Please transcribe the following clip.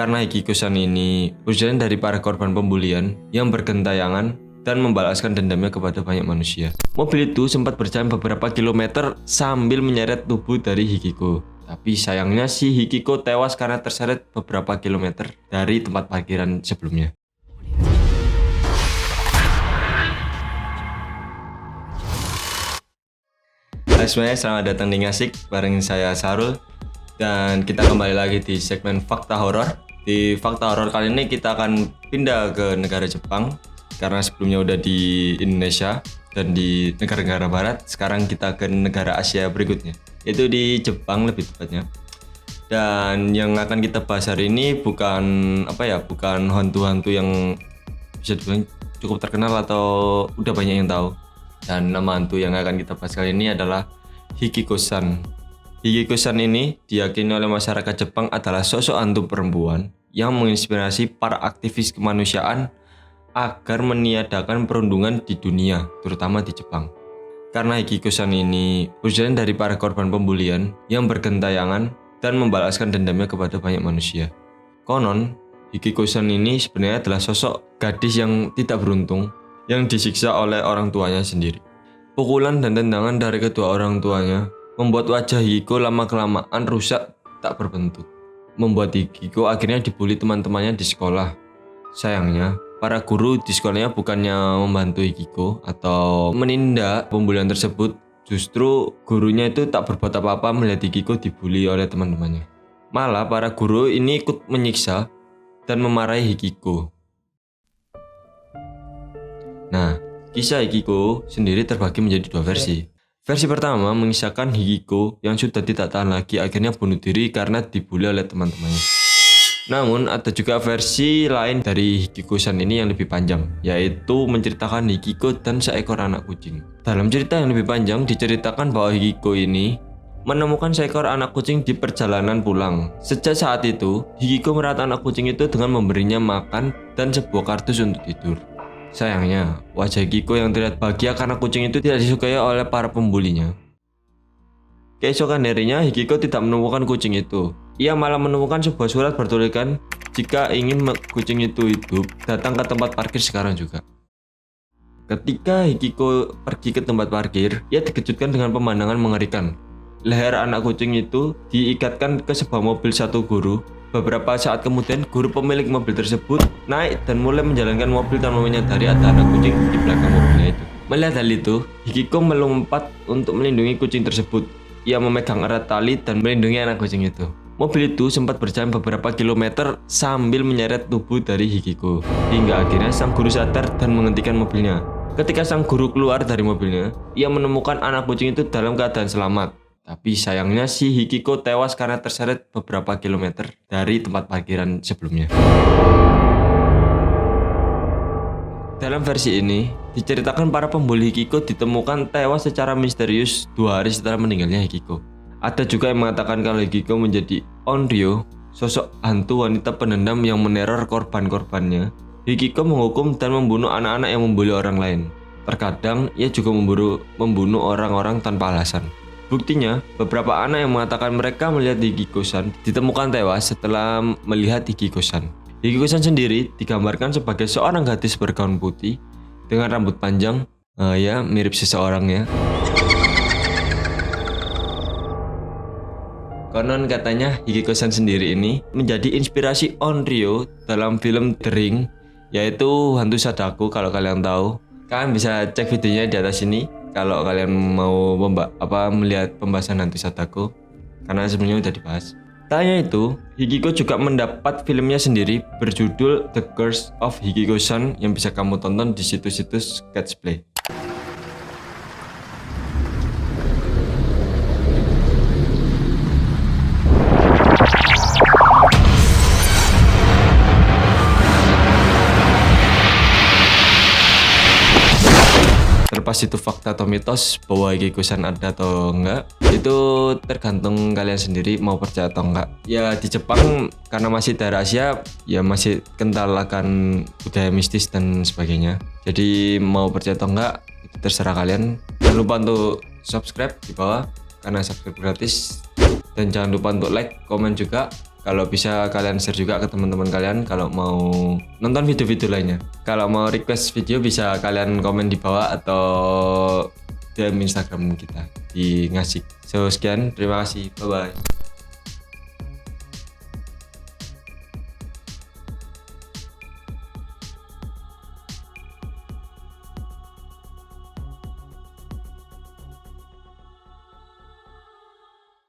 Karena Hikiko-san ini ujian dari para korban pembulian yang bergentayangan dan membalaskan dendamnya kepada banyak manusia. Mobil itu sempat berjalan beberapa kilometer sambil menyeret tubuh dari Hikiko. Tapi sayangnya si Hikiko tewas karena terseret beberapa kilometer dari tempat parkiran sebelumnya. Hai semuanya, selamat datang di Ngasik bareng saya Sarul. Dan kita kembali lagi di segmen Fakta Horor. Di Fakta Horor kali ini kita akan pindah ke negara Jepang. Karena sebelumnya udah di Indonesia dan di negara-negara barat. Sekarang kita ke negara Asia berikutnya, yaitu di Jepang lebih tepatnya. Dan yang akan kita bahas hari ini bukan hantu-hantu yang bisa dibilang cukup terkenal atau udah banyak yang tahu. Dan nama hantu yang akan kita bahas kali ini adalah Hikiko-san. Hikiko-san ini diyakini oleh masyarakat Jepang adalah sosok hantu perempuan yang menginspirasi para aktivis kemanusiaan agar meniadakan perundungan di dunia, terutama di Jepang. Karena Hikiko-san ini ujian dari para korban pembulian yang bergentayangan dan membalaskan dendamnya kepada banyak manusia. Konon, Hikiko-san ini sebenarnya adalah sosok gadis yang tidak beruntung yang disiksa oleh orang tuanya sendiri. Pukulan dan tendangan dari kedua orang tuanya membuat wajah Hikiko lama-kelamaan rusak tak berbentuk. Membuat Hikiko akhirnya dibully teman-temannya di sekolah. Sayangnya, para guru di sekolahnya bukannya membantu Hikiko atau menindak pembulian tersebut, justru gurunya itu tak berbuat apa-apa melihat Hikiko dibully oleh teman-temannya. Malah para guru ini ikut menyiksa dan memarahi Hikiko. Nah, kisah Hikiko sendiri terbagi menjadi dua versi. Versi pertama mengisahkan Hikiko yang sudah tidak tahan lagi akhirnya bunuh diri karena dibully oleh teman-temannya. Namun ada juga versi lain dari Hikiko-san ini yang lebih panjang, yaitu menceritakan Hikiko dan seekor anak kucing. Dalam cerita yang lebih panjang diceritakan bahwa Hikiko ini menemukan seekor anak kucing di perjalanan pulang. Sejak saat itu, Hikiko merawat anak kucing itu dengan memberinya makan dan sebuah kardus untuk tidur. Sayangnya, wajah Hikiko yang terlihat bahagia karena kucing itu tidak disukai oleh para pembulinya. Keesokan harinya, Hikiko tidak menemukan kucing itu. Ia malah menemukan sebuah surat bertuliskan, jika ingin kucing itu hidup, datang ke tempat parkir sekarang juga. Ketika Hikiko pergi ke tempat parkir, ia dikejutkan dengan pemandangan mengerikan. Leher anak kucing itu diikatkan ke sebuah mobil satu guru. Beberapa saat kemudian, guru pemilik mobil tersebut naik dan mulai menjalankan mobil tanpa menyadari ada anak kucing di belakang mobilnya itu. Melihat hal itu, Hikiko melompat untuk melindungi kucing tersebut. Ia memegang erat tali dan melindungi anak kucing itu. Mobil itu sempat berjalan beberapa kilometer sambil menyeret tubuh dari Hikiko. Hingga akhirnya sang guru sadar dan menghentikan mobilnya. Ketika sang guru keluar dari mobilnya, ia menemukan anak kucing itu dalam keadaan selamat. Tapi sayangnya si Hikiko tewas karena terseret beberapa kilometer dari tempat parkiran sebelumnya. Dalam versi ini, diceritakan para pembuli Hikiko ditemukan tewas secara misterius 2 hari setelah meninggalnya Hikiko. Ada juga yang mengatakan kalau Hikiko menjadi Onryo, sosok hantu wanita pendendam yang meneror korban-korbannya. Hikiko menghukum dan membunuh anak-anak yang membuli orang lain. Terkadang ia juga membunuh orang-orang tanpa alasan. Buktinya, beberapa anak yang mengatakan mereka melihat Hikiko-san ditemukan tewas setelah melihat Hikiko-san. Hikiko-san sendiri digambarkan sebagai seorang gadis bergaun putih dengan rambut panjang, ya mirip seseorang ya. Konon katanya Hikiko-san sendiri ini menjadi inspirasi Onryo dalam film The Ring, yaitu hantu Sadako. Kalau kalian tahu, kalian bisa cek videonya di atas ini kalau kalian mau melihat pembahasan hantu Sadako, karena sebenarnya udah dibahas. Tak hanya itu, Hikiko juga mendapat filmnya sendiri berjudul The Curse of Hikiko-san yang bisa kamu tonton di situs-situs Catch Play. Terlepas itu fakta atau mitos bahwa Hikiko-san ada atau enggak, itu tergantung kalian sendiri mau percaya atau enggak. Ya di Jepang karena masih daerah Asia, ya masih kental akan budaya mistis dan sebagainya. Jadi mau percaya atau enggak itu terserah kalian. Jangan lupa untuk subscribe di bawah karena subscribe gratis, dan jangan lupa untuk like, komen juga. Kalau bisa kalian share juga ke teman-teman kalian kalau mau nonton video-video lainnya. Kalau mau request video bisa kalian komen di bawah atau DM Instagram kita di Ngasik. So sekian, terima kasih, bye bye.